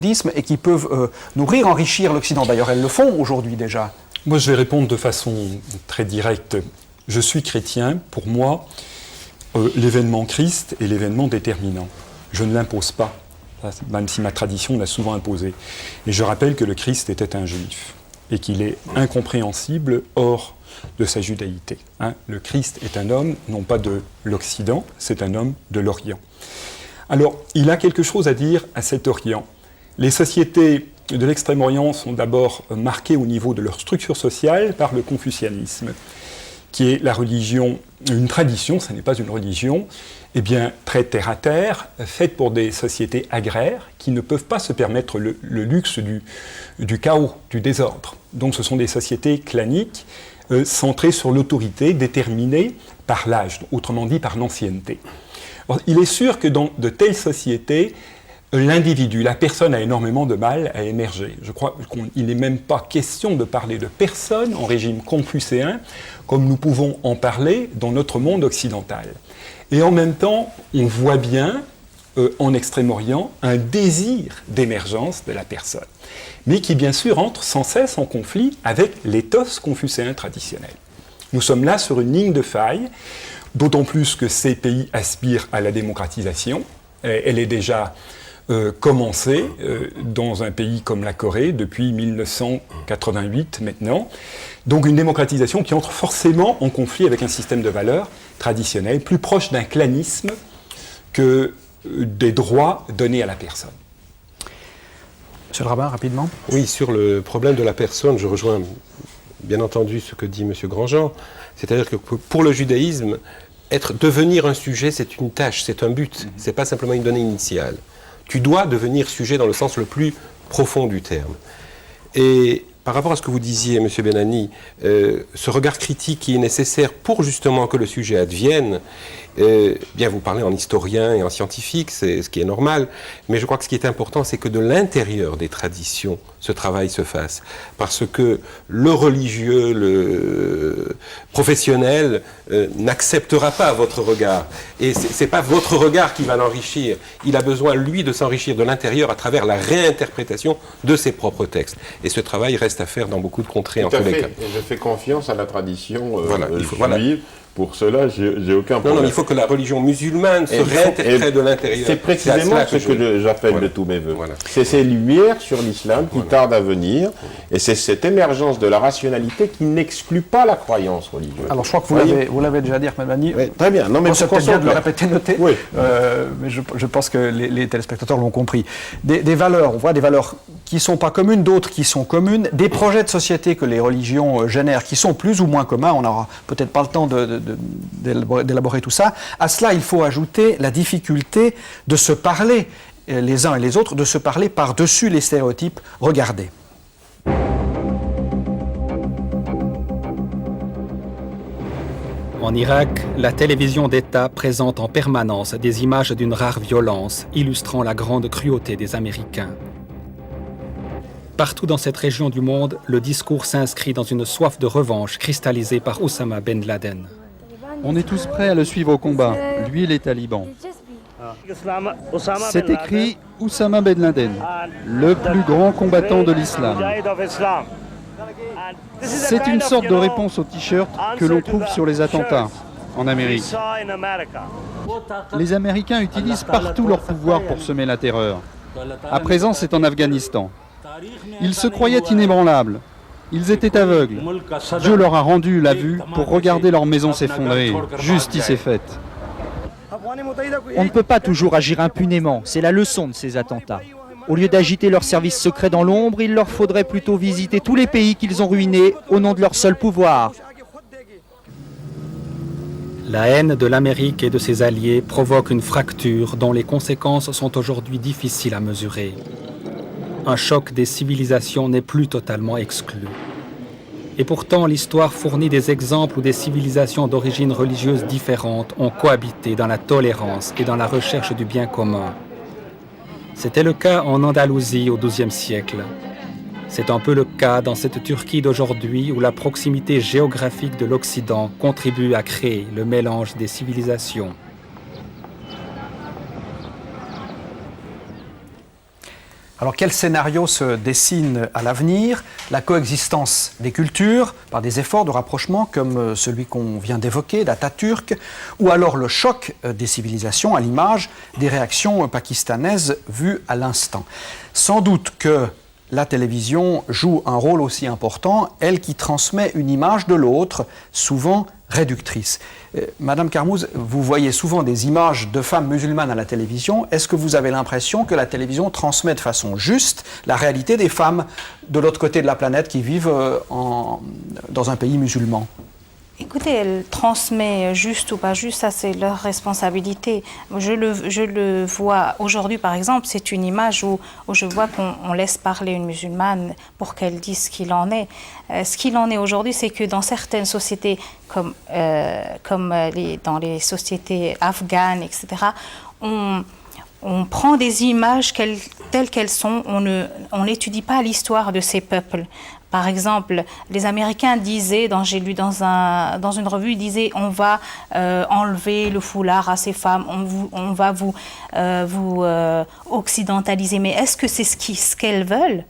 christianisme et qui peuvent nourrir, enrichir l'Occident. D'ailleurs, elles le font aujourd'hui déjà. Moi, je vais répondre de façon très directe. Je suis chrétien. Pour moi, l'événement Christ est l'événement déterminant. Je ne l'impose pas, même si ma tradition l'a souvent imposé. Et je rappelle que le Christ était un juif et qu'il est incompréhensible hors de sa judaïté. Le Christ est un homme, non pas de l'Occident, c'est un homme de l'Orient. Alors, il a quelque chose à dire à cet Orient. Les sociétés de l'Extrême-Orient sont d'abord marquées au niveau de leur structure sociale par le confucianisme, qui est la religion, une tradition, ce n'est pas une religion, eh bien, très terre-à-terre, faite pour des sociétés agraires qui ne peuvent pas se permettre le luxe du chaos, du désordre. Donc ce sont des sociétés claniques, centrées sur l'autorité, déterminées par l'âge, autrement dit par l'ancienneté. Alors, il est sûr que dans de telles sociétés, l'individu, la personne a énormément de mal à émerger. Je crois qu'il n'est même pas question de parler de personne en régime confucéen, comme nous pouvons en parler dans notre monde occidental. Et en même temps, on voit bien, en Extrême-Orient, un désir d'émergence de la personne, mais qui bien sûr entre sans cesse en conflit avec l'éthos confucéen traditionnel. Nous sommes là sur une ligne de faille, d'autant plus que ces pays aspirent à la démocratisation. Elle est déjà commencée dans un pays comme la Corée depuis 1988 maintenant. Donc une démocratisation qui entre forcément en conflit avec un système de valeurs traditionnel, plus proche d'un clanisme que des droits donnés à la personne. Monsieur le rabbin, rapidement. Oui, sur le problème de la personne, je rejoins bien entendu ce que dit M. Grandjean. C'est-à-dire que pour le judaïsme, devenir un sujet, c'est une tâche, c'est un but. C'est pas simplement une donnée initiale. Tu dois devenir sujet dans le sens le plus profond du terme. Et par rapport à ce que vous disiez, M. Benani, ce regard critique qui est nécessaire pour justement que le sujet advienne, bien vous parlez en historien et en scientifique, c'est ce qui est normal, mais je crois que ce qui est important, c'est que de l'intérieur des traditions, ce travail se fasse. Parce que le religieux, le professionnel n'acceptera pas votre regard. Et c'est pas votre regard qui va l'enrichir. Il a besoin, lui, de s'enrichir de l'intérieur à travers la réinterprétation de ses propres textes. Et ce travail reste à faire dans beaucoup de contrées en tous les cas. Et je fais confiance à la tradition juive. Voilà. Pour cela, j'ai aucun problème. Non, il faut que la religion musulmane se réinterprète de l'intérieur. C'est précisément ce que j'appelle de tous mes voeux. Voilà. C'est ces lumières sur l'islam qui tardent à venir, et c'est cette émergence de la rationalité qui n'exclut pas la croyance religieuse. Alors je crois que vous l'avez déjà dit, Ahmed Bani. Oui, très bien. Non, mais c'est peut-être bien de le répéter, noter. Oui. Mais je pense que les téléspectateurs l'ont compris. Des valeurs, on voit des valeurs qui ne sont pas communes, d'autres qui sont communes, des projets de société que les religions génèrent qui sont plus ou moins communs. On n'aura peut-être pas le temps d'élaborer tout ça. À cela, il faut ajouter la difficulté de se parler les uns et les autres, de se parler par-dessus les stéréotypes. Regardez. En Irak, la télévision d'État présente en permanence des images d'une rare violence, illustrant la grande cruauté des Américains. Partout dans cette région du monde, le discours s'inscrit dans une soif de revanche cristallisée par Oussama Ben Laden. On est tous prêts à le suivre au combat, lui et les talibans. C'est écrit Oussama Ben Laden, le plus grand combattant de l'islam. C'est une sorte de réponse au t-shirt que l'on trouve sur les attentats en Amérique. Les Américains utilisent partout leur pouvoir pour semer la terreur. À présent, c'est en Afghanistan. Ils se croyaient inébranlables. Ils étaient aveugles. Dieu leur a rendu la vue pour regarder leur maison s'effondrer. Justice est faite. On ne peut pas toujours agir impunément. C'est la leçon de ces attentats. Au lieu d'agiter leurs services secrets dans l'ombre, il leur faudrait plutôt visiter tous les pays qu'ils ont ruinés au nom de leur seul pouvoir. La haine de l'Amérique et de ses alliés provoque une fracture dont les conséquences sont aujourd'hui difficiles à mesurer. Un choc des civilisations n'est plus totalement exclu. Et pourtant, l'histoire fournit des exemples où des civilisations d'origine religieuse différentes ont cohabité dans la tolérance et dans la recherche du bien commun. C'était le cas en Andalousie au XIIe siècle. C'est un peu le cas dans cette Turquie d'aujourd'hui où la proximité géographique de l'Occident contribue à créer le mélange des civilisations. Alors quel scénario se dessine à l'avenir? La coexistence des cultures par des efforts de rapprochement comme celui qu'on vient d'évoquer, d'Atatürk, ou alors le choc des civilisations à l'image des réactions pakistanaises vues à l'instant. Sans doute que la télévision joue un rôle aussi important, elle qui transmet une image de l'autre, souvent réductrice. Madame Carmouze, vous voyez souvent des images de femmes musulmanes à la télévision. Est-ce que vous avez l'impression que la télévision transmet de façon juste la réalité des femmes de l'autre côté de la planète qui vivent dans un pays musulman? Écoutez, elle transmet juste ou pas juste, ça c'est leur responsabilité. Je le vois aujourd'hui par exemple, c'est une image où je vois qu'on laisse parler une musulmane pour qu'elle dise ce qu'il en est. Ce qu'il en est aujourd'hui, c'est que dans certaines sociétés, comme dans les sociétés afghanes, etc., on prend des images telles qu'elles sont, on n'étudie pas l'histoire de ces peuples. Par exemple, les Américains disaient, j'ai lu dans une revue, ils disaient on va enlever le foulard à ces femmes, on va vous occidentaliser. Mais est-ce que c'est ce qu'elles veulent?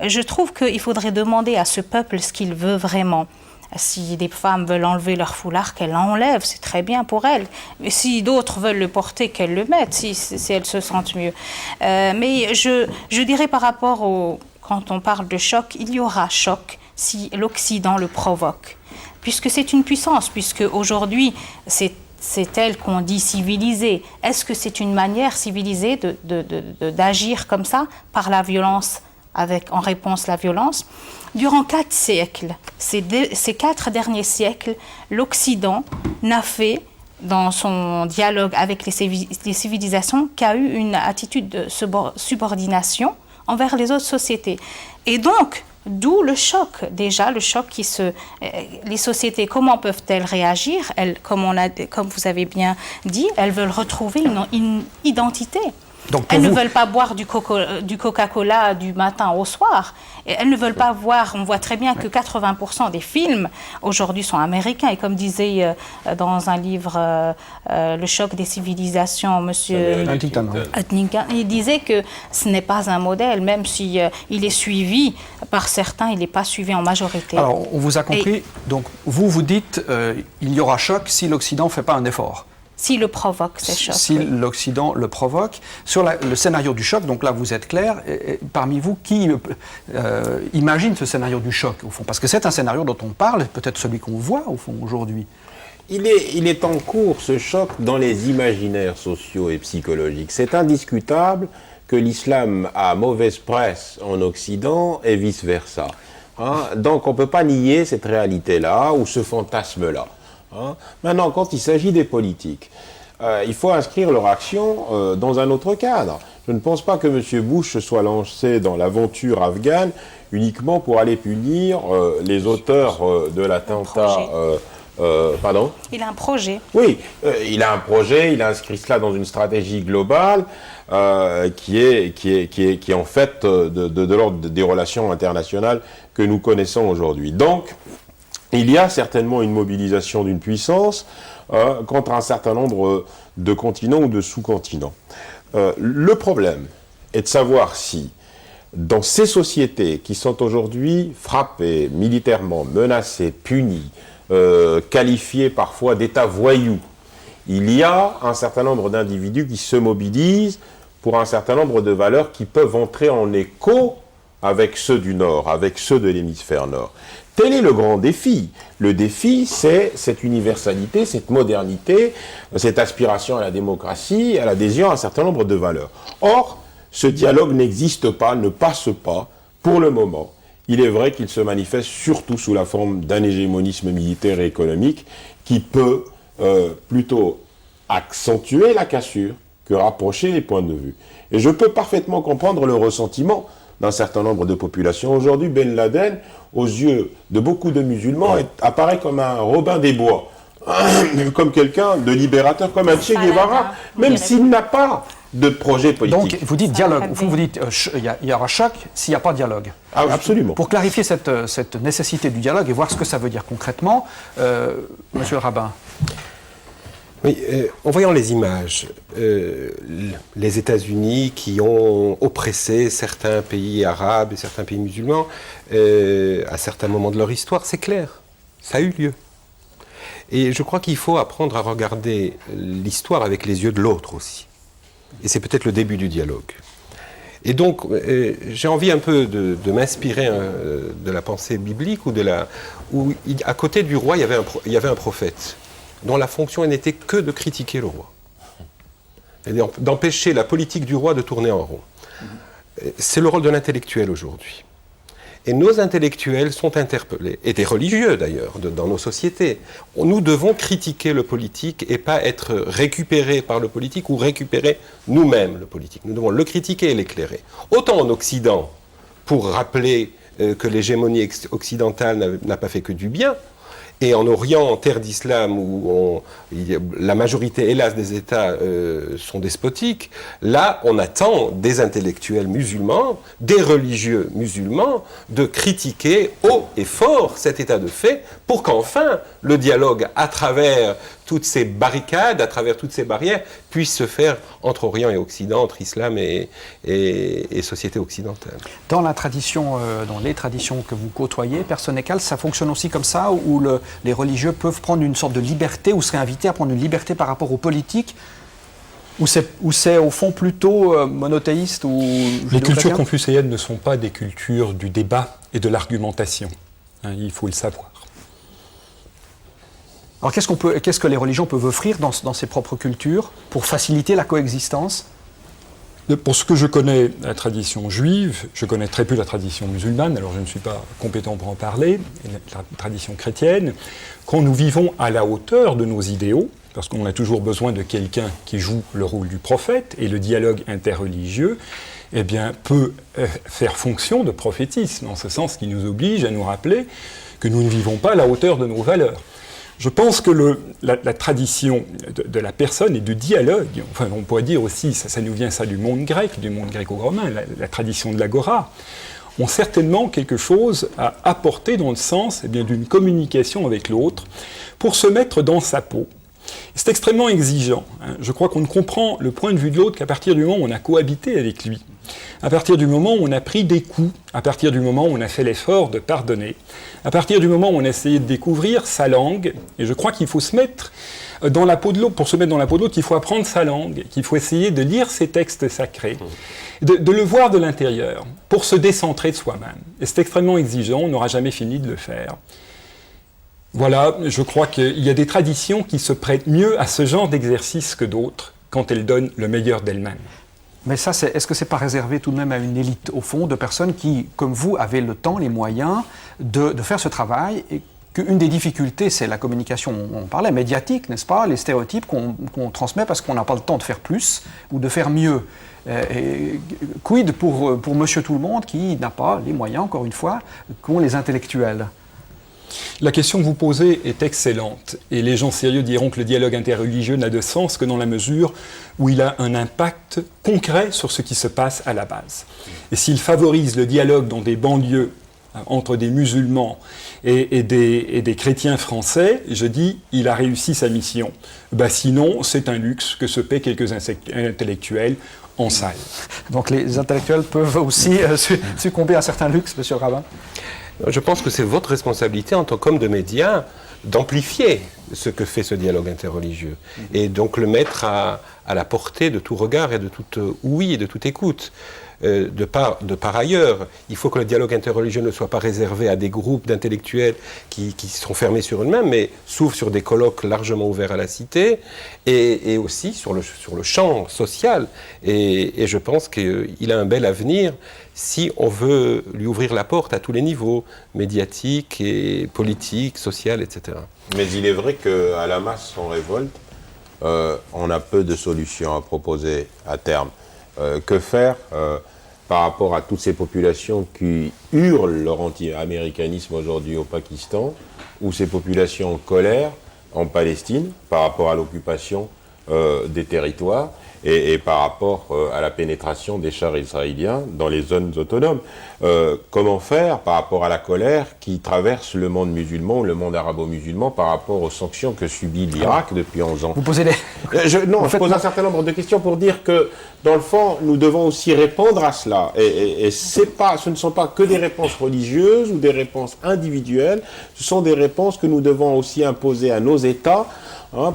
Je trouve qu'il faudrait demander à ce peuple ce qu'il veut vraiment. Si des femmes veulent enlever leur foulard, qu'elles l'enlèvent, c'est très bien pour elles. Mais si d'autres veulent le porter, qu'elles le mettent, si elles se sentent mieux. Mais je dirais par rapport quand on parle de choc, il y aura choc si l'Occident le provoque. Puisque c'est une puissance, puisque aujourd'hui, c'est elle qu'on dit civilisée. Est-ce que c'est une manière civilisée d'agir comme ça, par la violence, en réponse à la violence? Durant 4 siècles, ces 4 derniers siècles, l'Occident n'a fait, dans son dialogue avec les civilisations, qu'a eu une attitude de subordination envers les autres sociétés. Et donc, d'où le choc, déjà, le choc les sociétés, comment peuvent-elles réagir? Elles, comme vous avez bien dit, elles veulent retrouver une identité. Elles ne veulent pas boire du Coca-Cola du matin au soir. Et elles ne veulent pas voir, on voit très bien que 80% des films aujourd'hui sont américains. Et comme disait dans un livre Le choc des civilisations, M. Huntington, il disait que ce n'est pas un modèle, même si il est suivi par certains, il n'est pas suivi en majorité. Alors, on vous a compris. Donc, vous dites il y aura choc si l'Occident ne fait pas un effort. S'il le provoque, c'est choc. Si l'Occident le provoque. Sur le scénario du choc, donc là vous êtes clair, parmi vous, qui imagine ce scénario du choc, au fond? Parce que c'est un scénario dont on parle, peut-être celui qu'on voit, au fond, aujourd'hui. Il est en cours, ce choc, dans les imaginaires sociaux et psychologiques. C'est indiscutable que l'islam a mauvaise presse en Occident et vice-versa. Donc on ne peut pas nier cette réalité-là ou ce fantasme-là. Maintenant, quand il s'agit des politiques, il faut inscrire leur action dans un autre cadre. Je ne pense pas que M. Bush se soit lancé dans l'aventure afghane uniquement pour aller punir les auteurs de l'attentat. Pardon ? Il a un projet. Oui, il a un projet, il a inscrit cela dans une stratégie globale qui est en fait de l'ordre des relations internationales que nous connaissons aujourd'hui. Donc, il y a certainement une mobilisation d'une puissance contre un certain nombre de continents ou de sous-continents. Le problème est de savoir si, dans ces sociétés qui sont aujourd'hui frappées, militairement menacées, punies, qualifiées parfois d'États voyous, il y a un certain nombre d'individus qui se mobilisent pour un certain nombre de valeurs qui peuvent entrer en écho avec ceux du Nord, avec ceux de l'hémisphère Nord. Tel est le grand défi. Le défi, c'est cette universalité, cette modernité, cette aspiration à la démocratie, à l'adhésion à un certain nombre de valeurs. Or, ce dialogue n'existe pas, ne passe pas, pour le moment. Il est vrai qu'il se manifeste surtout sous la forme d'un hégémonisme militaire et économique qui peut plutôt accentuer la cassure que rapprocher les points de vue. Et je peux parfaitement comprendre le ressentiment d'un certain nombre de populations. Aujourd'hui, Ben Laden, aux yeux de beaucoup de musulmans, apparaît comme un Robin des Bois, comme quelqu'un de libérateur, comme un Che Guevara, même s'il n'a pas de projet politique. Donc, vous dites dialogue. Au fond, vous dites il y aura choc s'il n'y a pas de dialogue. Ah, absolument. Pour clarifier cette nécessité du dialogue et voir ce que ça veut dire concrètement, Monsieur le rabbin. Oui, en voyant les images, les États-Unis qui ont oppressé certains pays arabes et certains pays musulmans à certains moments de leur histoire, c'est clair, ça a eu lieu. Et je crois qu'il faut apprendre à regarder l'histoire avec les yeux de l'autre aussi. Et c'est peut-être le début du dialogue. Et donc, j'ai envie un peu de m'inspirer de la pensée biblique, où à côté du roi, il y avait un prophète, dont la fonction n'était que de critiquer le roi. Et d'empêcher la politique du roi de tourner en rond. C'est le rôle de l'intellectuel aujourd'hui. Et nos intellectuels sont interpellés, et des religieux d'ailleurs, dans nos sociétés. Nous devons critiquer le politique et pas être récupérés par le politique ou récupérer nous-mêmes le politique. Nous devons le critiquer et l'éclairer. Autant en Occident, pour rappeler que l'hégémonie occidentale n'a pas fait que du bien, et en Orient, en terre d'islam, où la majorité, hélas, des États sont despotiques, là, on attend des intellectuels musulmans, des religieux musulmans, de critiquer haut et fort cet état de fait, pour qu'enfin, le dialogue, à travers toutes ces barricades, à travers toutes ces barrières, puisse se faire entre Orient et Occident, entre islam et société occidentale. Dans la tradition, dans les traditions que vous côtoyez, personne égale, ça fonctionne aussi comme ça, où les religieux peuvent prendre une sorte de liberté, ou seraient invités à prendre une liberté par rapport aux politiques, ou c'est au fond plutôt monothéiste ou... Les cultures confucéennes ne sont pas des cultures du débat et de l'argumentation. Il faut le savoir. Alors qu'est-ce que les religions peuvent offrir dans ces propres cultures pour faciliter la coexistence ? Pour ce que je connais la tradition juive, je connais très peu la tradition musulmane, alors je ne suis pas compétent pour en parler, et la tradition chrétienne, quand nous vivons à la hauteur de nos idéaux, parce qu'on a toujours besoin de quelqu'un qui joue le rôle du prophète, et le dialogue interreligieux, eh bien, peut faire fonction de prophétisme, en ce sens qui nous oblige à nous rappeler que nous ne vivons pas à la hauteur de nos valeurs. Je pense que la tradition de la personne et du dialogue, enfin on pourrait dire aussi, ça nous vient ça du monde gréco-romain, la tradition de l'agora, ont certainement quelque chose à apporter dans le sens d'une communication avec l'autre pour se mettre dans sa peau. C'est extrêmement exigeant. Je crois qu'on ne comprend le point de vue de l'autre qu'à partir du moment où on a cohabité avec lui, à partir du moment où on a pris des coups, à partir du moment où on a fait l'effort de pardonner, à partir du moment où on a essayé de découvrir sa langue. Et je crois qu'il faut se mettre dans la peau de l'autre. Pour se mettre dans la peau de l'autre, il faut apprendre sa langue, qu'il faut essayer de lire ses textes sacrés, de le voir de l'intérieur, pour se décentrer de soi-même. Et c'est extrêmement exigeant, on n'aura jamais fini de le faire. Voilà, je crois qu'il y a des traditions qui se prêtent mieux à ce genre d'exercice que d'autres, quand elles donnent le meilleur d'elles-mêmes. Mais ça, est-ce que ce n'est pas réservé tout de même à une élite, au fond, de personnes qui, comme vous, avaient le temps, les moyens de faire ce travail, et qu'une des difficultés, c'est la communication, on parlait, médiatique, n'est-ce pas, les stéréotypes qu'on transmet parce qu'on n'a pas le temps de faire plus ou de faire mieux. Et quid pour monsieur tout le monde qui n'a pas les moyens, encore une fois, qu'ont les intellectuels ? La question que vous posez est excellente, et les gens sérieux diront que le dialogue interreligieux n'a de sens que dans la mesure où il a un impact concret sur ce qui se passe à la base. Et s'il favorise le dialogue dans des banlieues entre des musulmans et des chrétiens français, je dis, il a réussi sa mission. Sinon, c'est un luxe que se paient quelques intellectuels en salle. Donc les intellectuels peuvent aussi succomber à certains luxes, monsieur Rabin ? Je pense que c'est votre responsabilité en tant qu'homme de médias d'amplifier ce que fait ce dialogue interreligieux et donc le mettre à la portée de tout regard et de toute ouïe et de toute écoute. De par ailleurs, il faut que le dialogue interreligieux ne soit pas réservé à des groupes d'intellectuels qui sont fermés sur eux-mêmes, mais s'ouvrent sur des colloques largement ouverts à la cité et aussi sur le champ social. Et je pense qu'il a un bel avenir si on veut lui ouvrir la porte à tous les niveaux, médiatiques et politiques, social, etc. Mais il est vrai qu'à la masse sans révolte, on a peu de solutions à proposer à terme. Que faire par rapport à toutes ces populations qui hurlent leur anti-américanisme aujourd'hui au Pakistan, ou ces populations en colère en Palestine par rapport à l'occupation des territoires, et par rapport à la pénétration des chars israéliens dans les zones autonomes. Comment faire par rapport à la colère qui traverse le monde musulman, le monde arabo-musulman, par rapport aux sanctions que subit l'Irak depuis 11 ans? Vous posez des... je pose un certain nombre de questions pour dire que, dans le fond, nous devons aussi répondre à cela. Et ce ne sont pas que des réponses religieuses ou des réponses individuelles, ce sont des réponses que nous devons aussi imposer à nos États,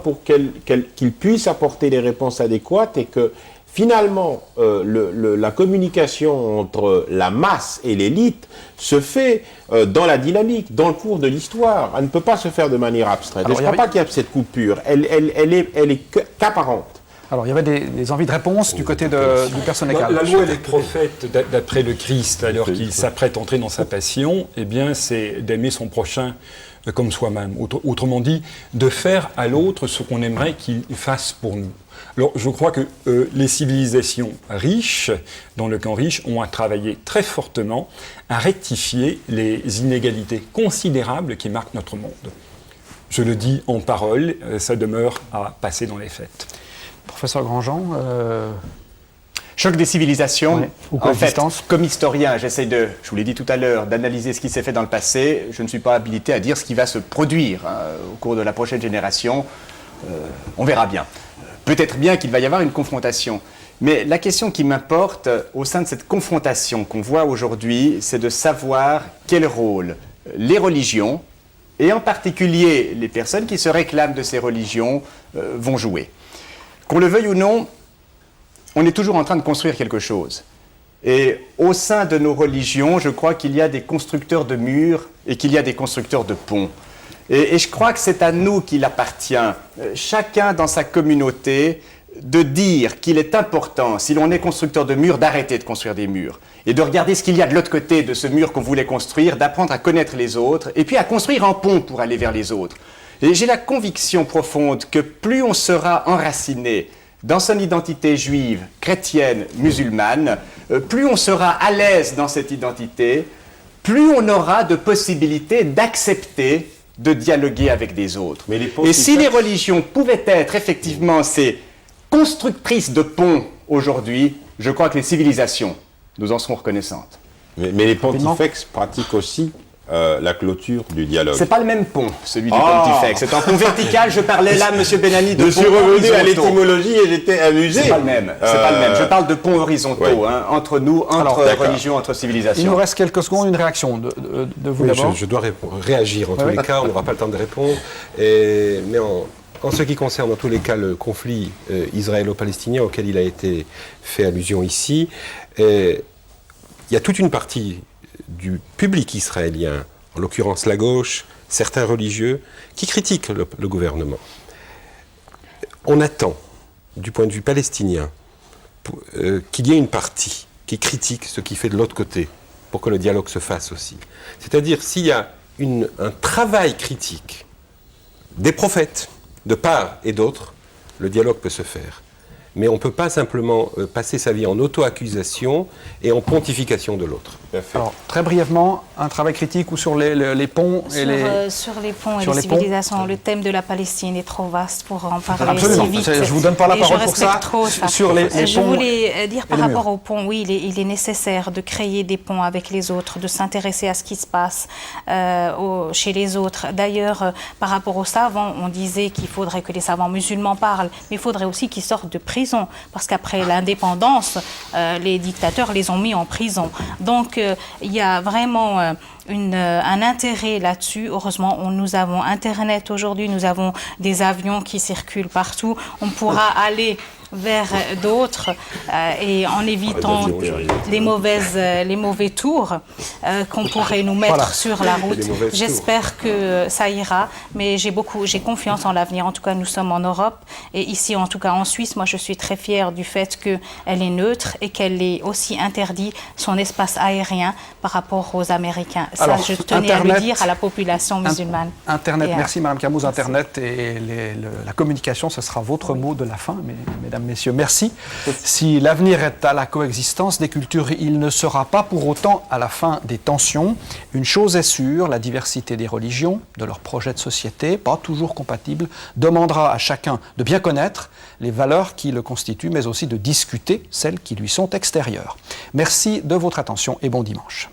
pour qu'ils puissent apporter les réponses adéquates et que, finalement, la communication entre la masse et l'élite se fait dans la dynamique, dans le cours de l'histoire. Elle ne peut pas se faire de manière abstraite. Alors, je ne crois pas qu'il y a cette coupure. Elle est qu'apparente. Alors, il y avait des envies de réponse du côté du personnel. La loi des prophètes, d'après le Christ, alors qu'il s'apprête à entrer dans sa passion, eh bien, c'est d'aimer son prochain comme soi-même. Autrement dit, de faire à l'autre ce qu'on aimerait qu'il fasse pour nous. Alors, je crois que les civilisations riches, dans le camp riche, ont à travailler très fortement à rectifier les inégalités considérables qui marquent notre monde. Je le dis en parole, ça demeure à passer dans les faits. Professeur Grandjean, choc des civilisations. Ouais, ou en fait, comme historien, j'essaie je vous l'ai dit tout à l'heure, d'analyser ce qui s'est fait dans le passé. Je ne suis pas habilité à dire ce qui va se produire au cours de la prochaine génération. On verra bien. Peut-être bien qu'il va y avoir une confrontation. Mais la question qui m'importe au sein de cette confrontation qu'on voit aujourd'hui, c'est de savoir quel rôle les religions, et en particulier les personnes qui se réclament de ces religions, vont jouer. Qu'on le veuille ou non, on est toujours en train de construire quelque chose. Et au sein de nos religions, je crois qu'il y a des constructeurs de murs et qu'il y a des constructeurs de ponts. Et je crois que c'est à nous qu'il appartient, chacun dans sa communauté, de dire qu'il est important, si l'on est constructeur de murs, d'arrêter de construire des murs. Et de regarder ce qu'il y a de l'autre côté de ce mur qu'on voulait construire, d'apprendre à connaître les autres, et puis à construire un pont pour aller vers les autres. Et j'ai la conviction profonde que plus on sera enraciné dans son identité juive, chrétienne, musulmane, plus on sera à l'aise dans cette identité, plus on aura de possibilités d'accepter de dialoguer avec des autres. Et si les religions pouvaient être effectivement ces constructrices de ponts aujourd'hui, je crois que les civilisations nous en seront reconnaissantes. Mais les pontifex pratiquent aussi la clôture du dialogue. C'est pas le même pont, celui du pontifex. C'est un pont vertical. Je parlais là, Monsieur Benani, de je suis revenu à l'étymologie et j'étais amusé. C'est pas le même. C'est pas le même. Je parle de ponts horizontaux, entre nous, entre religions, entre civilisations. Il nous reste quelques secondes, une réaction de vous d'abord. Je dois réagir en tous les cas. On n'aura pas le temps de répondre. Mais en ce qui concerne, en tous les cas, le conflit israélo-palestinien auquel il a été fait allusion ici, il y a toute une partie du public israélien, en l'occurrence la gauche, certains religieux, qui critiquent le gouvernement. On attend, du point de vue palestinien, qu'il y ait une partie qui critique ce qui fait de l'autre côté, pour que le dialogue se fasse aussi. C'est-à-dire, s'il y a un travail critique des prophètes, de part et d'autre, le dialogue peut se faire. Mais on ne peut pas simplement passer sa vie en auto-accusation et en pontification de l'autre. Alors, très brièvement, un travail critique ou sur les ponts et sur les ponts et les civilisations. Le thème de la Palestine est trop vaste pour en parler Absolument. si vite. Je ne vous donne pas la parole pour ça. Sur les ponts. Je voulais dire par rapport aux ponts, oui, il est nécessaire de créer des ponts avec les autres, de s'intéresser à ce qui se passe chez les autres. D'ailleurs, par rapport aux savants, on disait qu'il faudrait que les savants musulmans parlent, mais il faudrait aussi qu'ils sortent de prison, parce qu'après l'indépendance, les dictateurs les ont mis en prison. Donc, il y a vraiment un intérêt là-dessus. Heureusement, nous avons Internet aujourd'hui, nous avons des avions qui circulent partout. On pourra aller vers d'autres et en évitant les mauvais tours qu'on pourrait nous mettre sur la route. J'espère que ça ira, mais j'ai confiance en l'avenir. En tout cas, nous sommes en Europe et ici, en tout cas en Suisse, moi je suis très fière du fait qu'elle est neutre et qu'elle ait aussi interdit son espace aérien par rapport aux Américains. Ça, Alors, je tenais à le dire à la population musulmane. Internet, merci Madame Camous. Internet et la communication, ce sera votre mot de la fin, mesdames, messieurs. Merci. Si l'avenir est à la coexistence des cultures, il ne sera pas pour autant à la fin des tensions. Une chose est sûre, la diversité des religions, de leurs projets de société, pas toujours compatibles, demandera à chacun de bien connaître les valeurs qui le constituent, mais aussi de discuter celles qui lui sont extérieures. Merci de votre attention et bon dimanche.